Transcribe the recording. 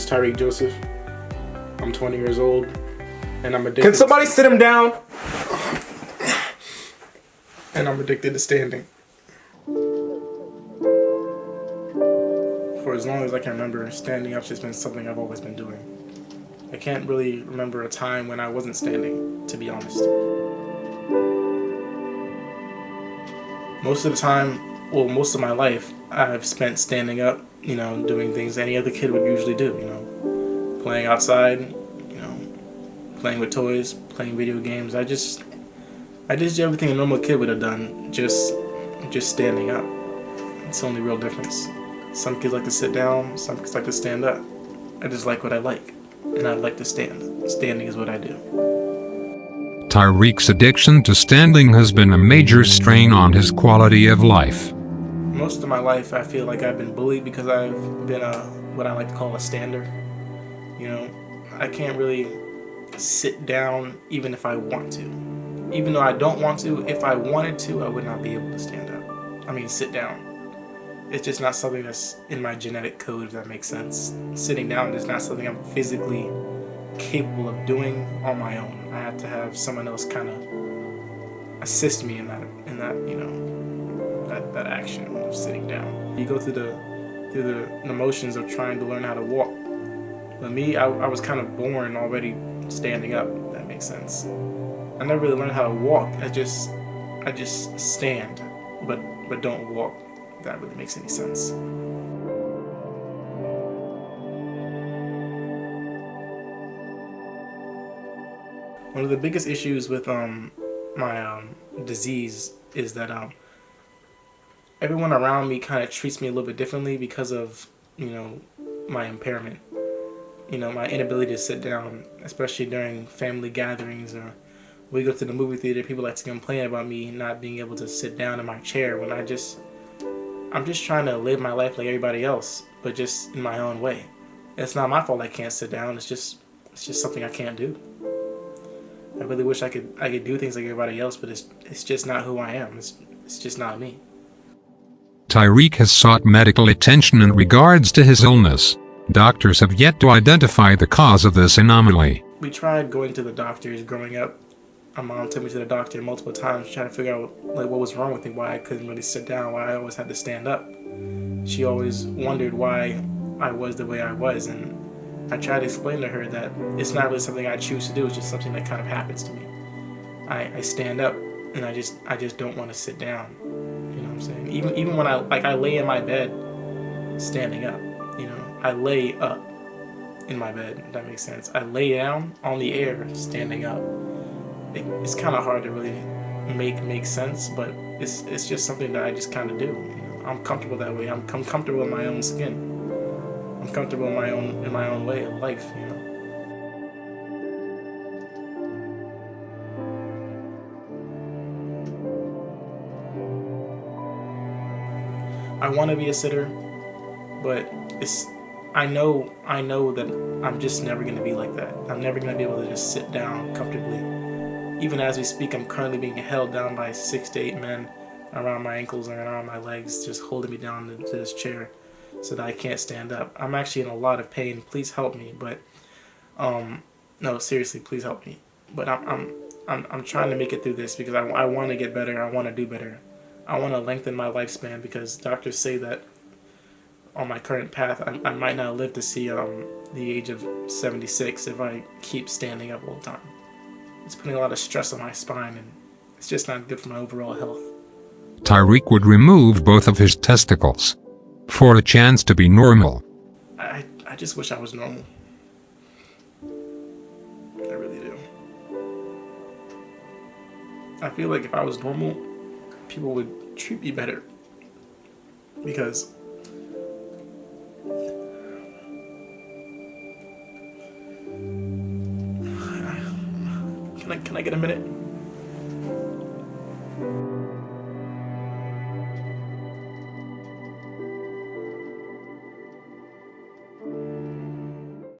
is Tyreek Joseph. I'm 20 years old, and I'm addicted. Can somebody sit him down? And I'm addicted to standing. For as long as I can remember, standing up's just been something I've always been doing. I can't really remember a time when I wasn't standing, to be honest. Most of the time, well, most of my life, I've spent standing up, doing things any other kid would usually do, playing outside, playing with toys, playing video games. I just did everything a normal kid would have done, just standing up. It's the only real difference. Some kids like to sit down, some kids like to stand up. I just like what I like, and I like to stand. Standing is what I do. Tyreek's addiction to standing has been a major strain on his quality of life. Most of my life, I feel like I've been bullied because I've been what I like to call a stander. I can't really sit down even if I want to. Even though I don't want to, if I wanted to, I would not be able to stand up. Sit down. It's just not something that's in my genetic code, if that makes sense. Sitting down is not something I'm physically capable of doing on my own. I have to have someone else kind of assist me in that that action of sitting down. You go through the motions of trying to learn how to walk. But me, I was kind of born already standing up, if that makes sense. I never really learned how to walk. I just stand, but don't walk. If that really makes any sense. One of the biggest issues with my disease is that everyone around me kind of treats me a little bit differently because of my impairment. My inability to sit down, especially during family gatherings, or we go to the movie theater. People like to complain about me not being able to sit down in my chair when I'm just trying to live my life like everybody else, but just in my own way. It's not my fault I can't sit down. It's just something I can't do. I really wish I could do things like everybody else, but it's just not who I am. It's just not me. Tyreek has sought medical attention in regards to his illness. Doctors have yet to identify the cause of this anomaly. We tried going to the doctors growing up. My mom took me to the doctor multiple times trying to figure out what was wrong with me, why I couldn't really sit down, why I always had to stand up. She always wondered why I was the way I was, and I tried to explain to her that it's not really something I choose to do, it's just something that kind of happens to me. I stand up and I just don't want to sit down. You know what I'm saying? Even when I lay in my bed standing up, I lay up in my bed, if that makes sense. I lay down on the air standing up. It's kind of hard to really make sense, but it's just something that I just kind of do. I'm comfortable that way. I'm comfortable in my own skin. I'm comfortable in my own way of life. I want to be a sitter, but I know that I'm just never going to be like that. I'm never going to be able to just sit down comfortably. Even as we speak, I'm currently being held down by 6 to 8 men around my ankles and around my legs, just holding me down into this chair so that I can't stand up. I'm actually in a lot of pain. Please help me. But no, seriously, please help me. But I'm trying to make it through this because I want to get better. I want to do better. I want to lengthen my lifespan because doctors say that on my current path, I might not live to see the age of 76 if I keep standing up all the time. It's putting a lot of stress on my spine, and it's just not good for my overall health. Tyreek would remove both of his testicles for a chance to be normal. I just wish I was normal. I really do. I feel like if I was normal, people would treat me better. Because Can I get a minute?